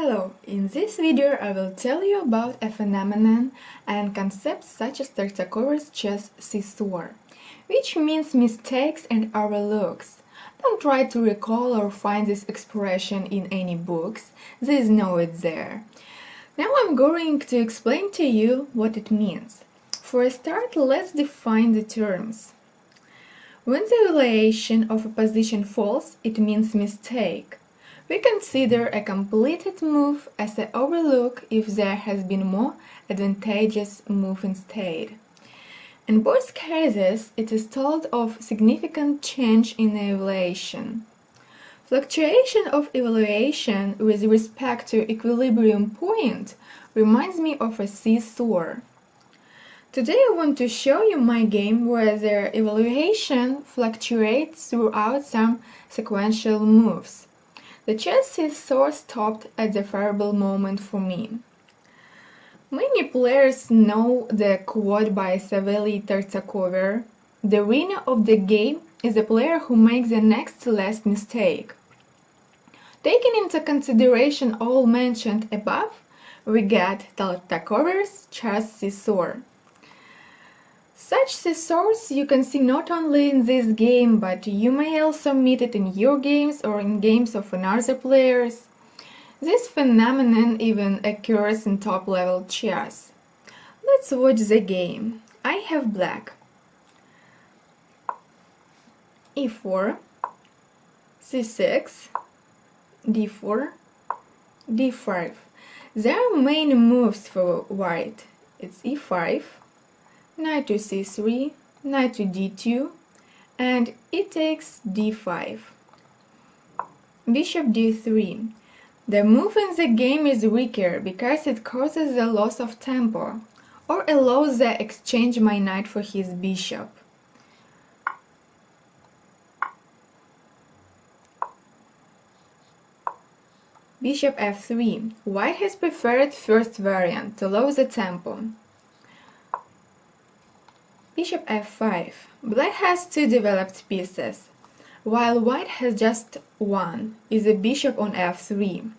Hello, in this video I will tell you about a phenomenon and concepts such as Tartakower's chess Seesaw, which means mistakes and overlooks. Don't try to recall or find this expression in any books, there is no it there. Now I'm going to explain to you what it means. For a start, let's define the terms. When the evaluation of a position falls, it means mistake. We consider a completed move as an overlook if there has been more advantageous move instead. In both cases, it is told of significant change in the evaluation. Fluctuation of evaluation with respect to equilibrium point reminds me of a seesaw. Today I want to show you my game where the evaluation fluctuates throughout some sequential moves. The chess seesaw stopped at the favorable moment for me. Many players know the quote by Tartakower: "The winner of the game is the player who makes the next last mistake." Taking into consideration all mentioned above, we get Tartakower's chess seesaw. Such seesaws you can see not only in this game, but you may also meet it in your games or in games of another players. This phenomenon even occurs in top-level chess. Let's watch the game. I have black. e4, c6, d4, d5. There are main moves for white. It's e5, knight to c3, knight to d2, and it takes d5. Bishop d3. The move in the game is weaker because it causes the loss of tempo, or allows the exchange my knight for his bishop. Bishop f3. White has preferred first variant to lower the tempo. Bishop f5. Black has two developed pieces, while white has just one, is a bishop on f3.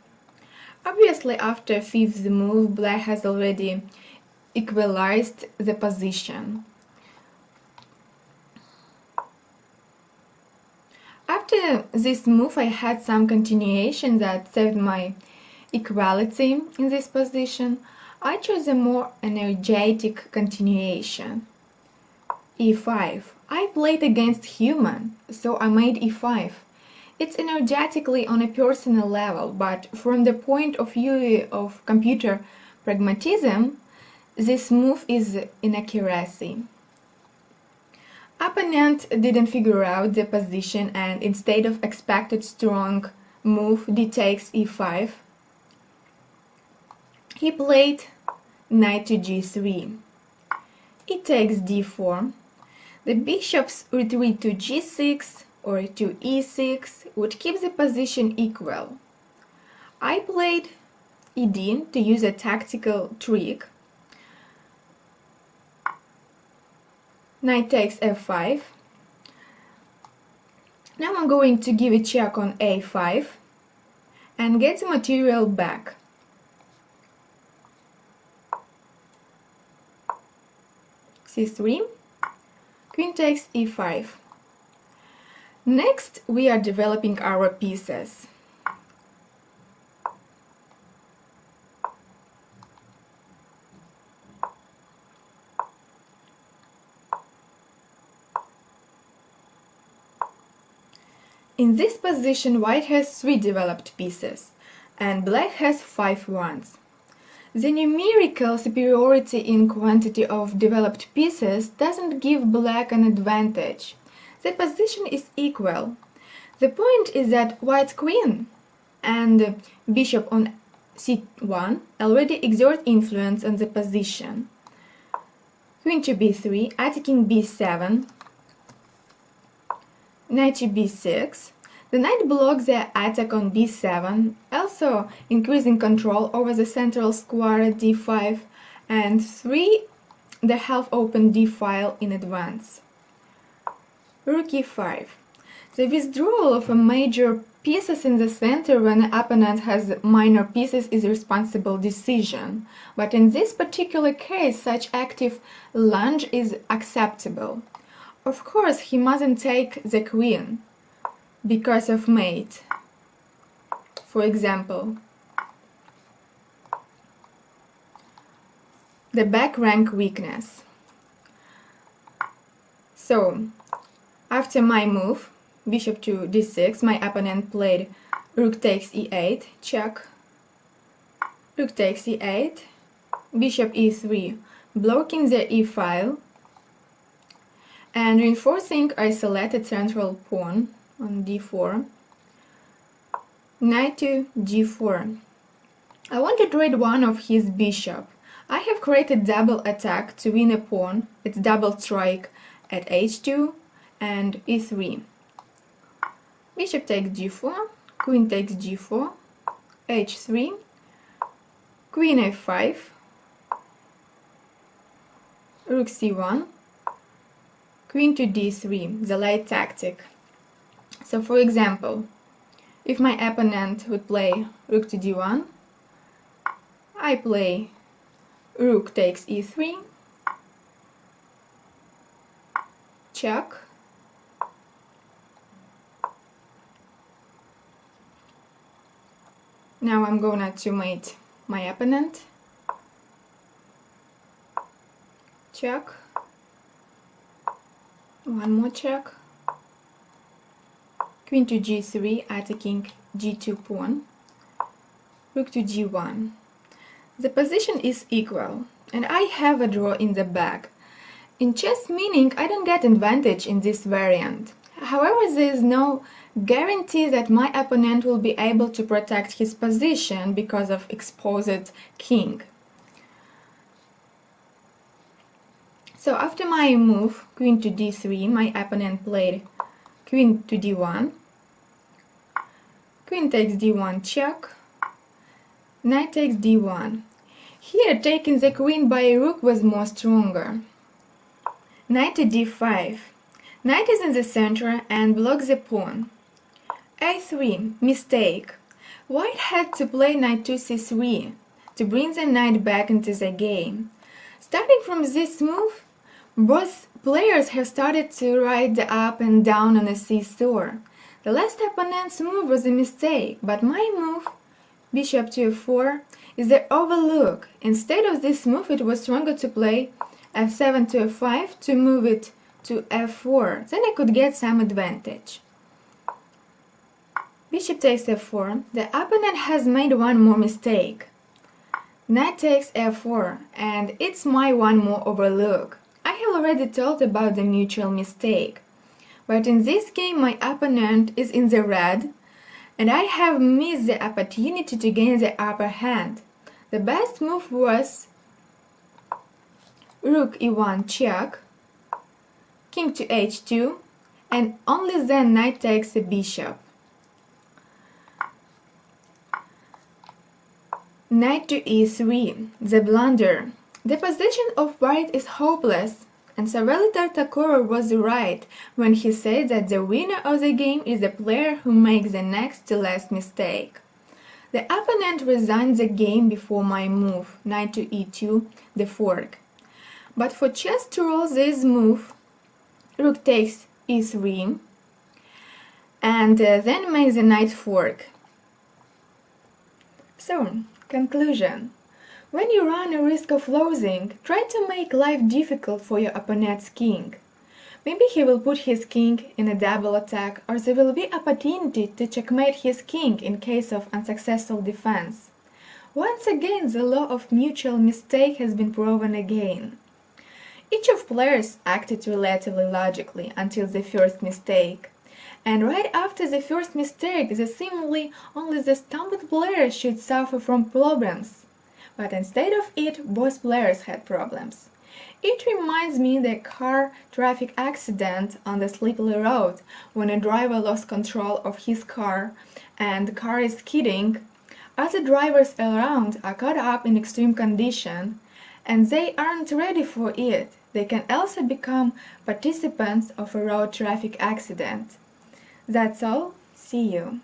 Obviously, after fifth move, black has already equalized the position. After this move, I had some continuation that saved my equality in this position. I chose a more energetic continuation. e5. I played against human, so I made e5. It's energetically on a personal level, but from the point of view of computer pragmatism, this move is inaccuracy. Opponent didn't figure out the position and instead of expected strong move d takes e5, he played knight to g3. It takes d4. The bishops retreat to g6 or to e6 would keep the position equal. I played ed to use a tactical trick. Knight takes f5. Now I'm going to give a check on a5 and get the material back. c3. Queen takes e5. Next, we are developing our pieces. In this position, white has 3 developed pieces, and black has 5 ones. The numerical superiority in quantity of developed pieces doesn't give black an advantage. The position is equal. The point is that white's queen and bishop on c1 already exert influence on the position. Queen to b3, attacking b7, knight to b6. The knight blocks the attack on b7, also increasing control over the central square at d5, and 3 the half-open d-file in advance. Rook e5. The withdrawal of a major pieces in the center when the opponent has minor pieces is a responsible decision, but in this particular case such active lunge is acceptable. Of course, he mustn't take the queen because of mate, for example. The back rank weakness. So, after my move, bishop to d6, my opponent played rook takes e8, check, rook takes e8, bishop e3, blocking the e file, and reinforcing isolated central pawn on d4, knight to g4. I want to trade one of his bishop. I have created double attack to win a pawn, it's double strike at h2 and e3. Bishop takes g4, queen takes g4, h3, queen f5, rook c1, queen to d3, the light tactic. So for example, if my opponent would play rook to d1, I play rook takes e3, check, now I'm gonna to mate my opponent, check, one more check, queen to g3, attacking g2 pawn, rook to g1. The position is equal, and I have a draw in the back. In chess meaning, I don't get advantage in this variant. However, there is no guarantee that my opponent will be able to protect his position because of exposed king. So after my move, queen to d3, my opponent played queen to d1, queen takes d1 check, knight takes d1. Here, taking the queen by rook was more stronger. Knight to d5. Knight is in the center and blocks the pawn. a3, mistake. White had to play knight to c3 to bring the knight back into the game. Starting from this move, both players have started to ride the up and down on a seesaw. The last opponent's move was a mistake, but my move, bishop to f4, is the overlook. Instead of this move, it was stronger to play f7 to f5 to move it to f4. Then I could get some advantage. Bishop takes f4. The opponent has made one more mistake. Knight takes f4, and it's my one more overlook. I have already told about the mutual mistake. But in this game, my opponent is in the red, and I have missed the opportunity to gain the upper hand. The best move was rook e1 check, king to h2, and only then knight takes the bishop. Knight to e3, the blunder. The position of white is hopeless, and Severely Tartakower was right when he said that the winner of the game is the player who makes the next to last mistake. The opponent resigned the game before my move, knight to e2, the fork. But for chess to roll this move, rook takes e3, and then makes the knight fork. So, conclusion. When you run a risk of losing, try to make life difficult for your opponent's king. Maybe he will put his king in a double attack, or there will be opportunity to checkmate his king in case of unsuccessful defense. Once again, the law of mutual mistake has been proven again. Each of players acted relatively logically until the first mistake. And right after the first mistake, seemingly only the stumbled player should suffer from problems. But instead of it, both players had problems. It reminds me of the car traffic accident on the slippery road, when a driver lost control of his car and the car is skidding. Other drivers around are caught up in extreme condition, and they aren't ready for it. They can also become participants of a road traffic accident. That's all. See you.